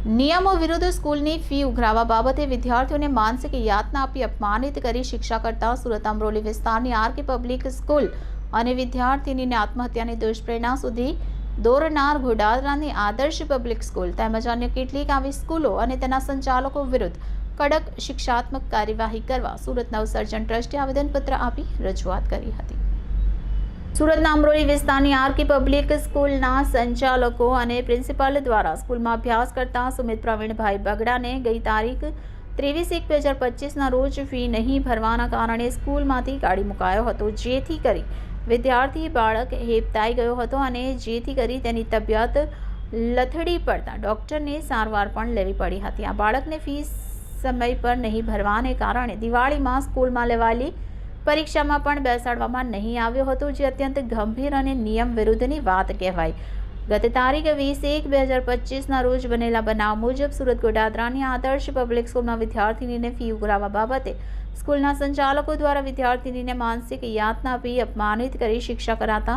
નિયમો વિરુદ્ધ સ્કૂલની ફી ઉઘરાવવા બાબતે વિદ્યાર્થીઓને માનસિક યાતના આપી અપમાનિત કરી શિક્ષા કરતા સુરત અમરોલી વિસ્તારની આરકે પબ્લિક સ્કૂલ અને વિદ્યાર્થીનીને આત્મહત્યાની દુષ્પ્રેરણા સુધી દોરનાર ઘોડાદરાની આદર્શ પબ્લિક સ્કૂલ તેમજ અન્ય કેટલીક આવી સ્કૂલો અને તેના સંચાલકો વિરુદ્ધ કડક શિક્ષાત્મક કાર્યવાહી કરવા સુરત નવસર્જન ટ્રસ્ટે આવેદનપત્ર આપી રજૂઆત કરી હતી। સુરતના અમરોલી વિસ્તારની આરકે પબ્લિક સ્કૂલના સંચાલકો અને પ્રિન્સિપાલ દ્વારા સ્કૂલમાં અભ્યાસ કરતા સુમિત પ્રવીણભાઈ બગડાને ગઈ તારીખ 23/1/2025ના રોજ ફી નહીં ભરવાના કારણે સ્કૂલમાંથી કાઢી મુકાયો હતો, જેથી કરી વિદ્યાર્થી બાળક હેબતાઈ ગયો હતો અને જેથી કરી તેની તબિયત લથડી પડતા ડૉક્ટરને સારવાર પણ લેવી પડી હતી। આ બાળકને ફી સમય પર નહીં ભરવાને કારણે દિવાળીમાં સ્કૂલમાં લેવાયેલી પરીક્ષામાં પણ બેસાડવામાં નહીં આવ્યો હતો, જે અત્યંત ગંભીર અને નિયમ વિરુદ્ધની વાત કહેવાય। ગત તારીખ 20/1/2025ના રોજ બનેલા બનાવ મુજબ સુરત ગોડાદરાની આદર્શ પબ્લિક સ્કૂલમાં વિદ્યાર્થીનીને ફી ઉઘરાવવા બાબતે સ્કૂલના સંચાલકો દ્વારા વિદ્યાર્થીનીને માનસિક યાતના આપી અપમાનિત કરી શિક્ષા કરાતા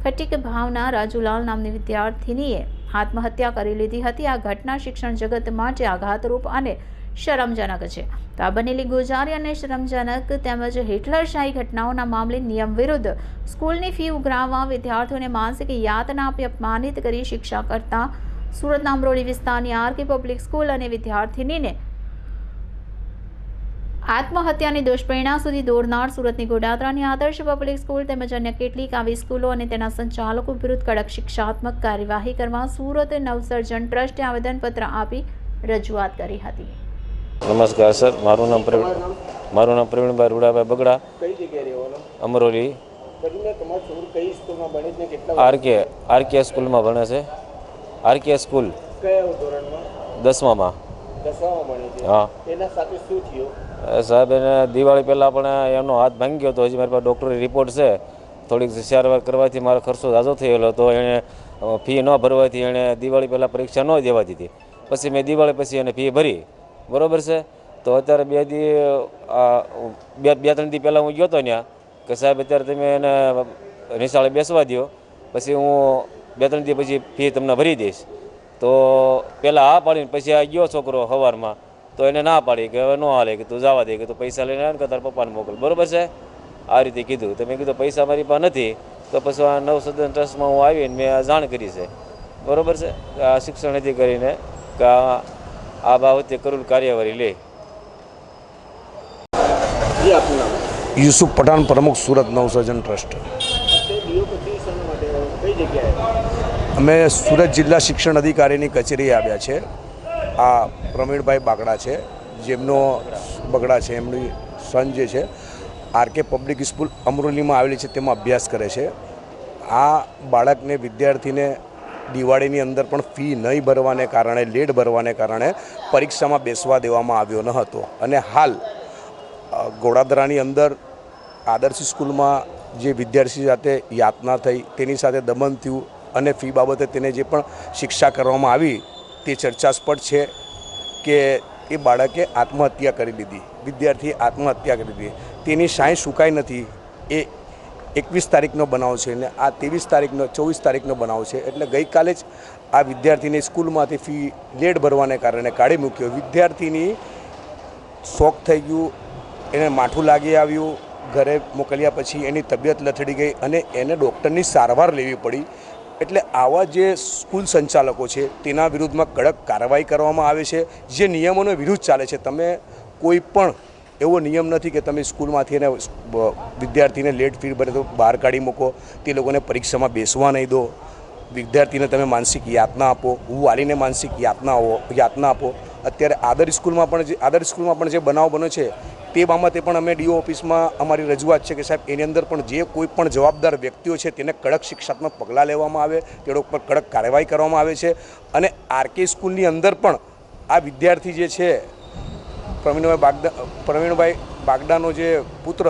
ખટીક ભાવના રાજુલાલ નામની વિદ્યાર્થીનીએ આત્મહત્યા કરી લીધી હતી। આ ઘટના શિક્ષણ જગત માટે આઘાતરૂપ અને શરમજનક છે। તો આ બનેલી ગુજારી અને શરમજનક તેમજ હિટલરશાહી ઘટનાઓના મામલે નિયમ વિરુદ્ધ સ્કૂલની ફી ઉઘરાવવા વિદ્યાર્થીઓને માનસિક યાતના આપી અપમાનિત કરી શિક્ષા કરતા સુરતના અમરોલી વિસ્તારની આરકે પબ્લિક સ્કૂલ અને વિદ્યાર્થીનીને આત્મહત્યાની દુષ્પ્રેરણા સુધી દોરનાર સુરતની ગોડાદરાની આદર્શ પબ્લિક સ્કૂલ તેમજ અન્ય કેટલીક આવી સ્કૂલો અને તેના સંચાલકો વિરુદ્ધ કડક શિક્ષાત્મક કાર્યવાહી કરવા સુરત નવસર્જન ટ્રસ્ટે આવેદનપત્ર આપી રજૂઆત કરી હતી। નમસ્કાર સર, મારું નામ પ્રવીણભાઈ રૂડાભાઈ બગડા, અમરોલી આરકે સ્કૂલમાં ભણે છે। આરકે સ્કૂલ 10મામાં। હા સાહેબ, એને દિવાળી પહેલાં પણ એમનો હાથ ભાંગી ગયો હતો। હજી મારી પાસે ડૉક્ટરી રિપોર્ટ છે। થોડીક સારવાર કરવાથી મારો ખર્ચો ઝાઝો થયેલો હતો। એણે ફી ન ભરવાથી એણે દિવાળી પહેલાં પરીક્ષા ન દેવા દીધી। પછી મેં દિવાળી પછી એને ફી ભરી, બરાબર છે। તો અત્યારે બે ત્રણ દી પહેલાં હું ગયો હતો ત્યાં કે સાહેબ અત્યારે તમે એને નિશાળે બેસવા દો, પછી હું 2-3 દી પછી ફી તમને ભરી દઈશ। તો પહેલાં હા પાડીને પછી આ ગયો છોકરો સવારમાં, તો એને ના પાડી કે હવે ન હાલે, કે તું જવા દે, કે તું પૈસા લઈને આવે ને કે તારા પપ્પાને મોકલ, બરાબર છે। આ રીતે કીધું। તો મેં કીધું પૈસા મારી પાસે નથી, તો પછી આ નવસર્જન ટ્રસ્ટમાં હું આવીને મેં જાણ કરી છે, બરાબર છે। આ શિક્ષણ અધિકારીને કે આ બાબતે કરુણ કાર્યવાહી લે। યુસુફ પઠાણ, પ્રમુખ, સુરત નવસર્જન ટ્રસ્ટ। અમે સુરત જિલ્લા શિક્ષણ અધિકારીની કચેરીએ આવ્યા છે। આ પ્રવીણભાઈ બાગડા છે, જેમનો બગડા છે, એમની સન જે છે આરકે પબ્લિક સ્કૂલ અમરોલીમાં આવેલી છે તેમાં અભ્યાસ કરે છે। આ બાળકને વિદ્યાર્થીને દિવાળીની અંદર પણ ફી નહીં ભરવાને કારણે, લેટ ભરવાને કારણે પરીક્ષામાં બેસવા દેવામાં આવ્યો ન હતો અને હાલ ગોડાદરાની અંદર આદર્શ સ્કૂલમાં જે વિદ્યાર્થી સાથે યાતના થઈ, તેની સાથે દમન થયું અને ફી બાબતે તેને જે પણ શિક્ષા કરવામાં આવી તે ચર્ચાસ્પદ છે કે એ બાળકે આત્મહત્યા કરી લીધી, વિદ્યાર્થીએ આત્મહત્યા કરી લીધી। તેની સાંઈ સુકાઈ નથી। એ 21 તારીખનો બનાવ છે ને આ 24 તારીખનો બનાવ છે। એટલે ગઈકાલે જ આ વિદ્યાર્થીને સ્કૂલમાંથી ફી લેટ ભરવાને કારણે કાઢી મૂક્યો। વિદ્યાર્થીની શોક થઈ ગયું, એને માઠું લાગી આવ્યું, ઘરે મોકલ્યા પછી એની તબિયત લથડી ગઈ અને એને ડૉક્ટરની સારવાર લેવી પડી। એટલે આવા જે સ્કૂલ સંચાલકો છે તેના વિરુદ્ધમાં કડક કાર્યવાહી કરવામાં આવે છે, જે નિયમોનો વિરુદ્ધ ચાલે છે। તમે કોઈ પણ એવો નિયમ નથી કે તમે સ્કૂલમાંથી એને વિદ્યાર્થીને લેટ ફી ભરે તો બહાર કાઢી મૂકો, તે લોકોને પરીક્ષામાં બેસવા નહીં દો, વિદ્યાર્થીને તમે માનસિક યાતના આપો, વાલીને માનસિક યાતના આપો। અત્યારે આદર્શ સ્કૂલમાં પણ જે બનાવ બન્યો છે તે બાબતે પણ અમે ડીઓ ઓફિસમાં અમારી રજૂઆત છે કે સાહેબ એની અંદર પણ જે કોઈ પણ જવાબદાર વ્યક્તિઓ છે તેને કડક શિક્ષાત્મક પગલાં લેવામાં આવે, તેઓ પર કડક કાર્યવાહી કરવામાં આવે છે। અને આરકે સ્કૂલની અંદર પણ આ વિદ્યાર્થી જે છે પ્રવીણભાઈ બાગડાનો જે પુત્ર,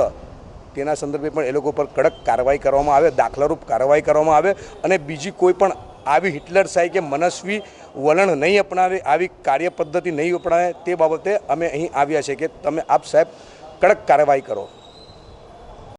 તેના સંદર્ભે પણ એ લોકો પર કડક કાર્યવાહી કરવામાં આવે, દાખલારૂપ કાર્યવાહી કરવામાં આવે અને બીજી કોઈ પણ આવી હિટલરશાહી કે મનસ્વી વલણ નહીં અપનાવે, આવી કાર્ય પદ્ધતિ નહીં અપનાવે, તે બાબતે અમે અહીં આવ્યા છે કે તમે આપ સાહેબ કડક કાર્યવાહી કરો।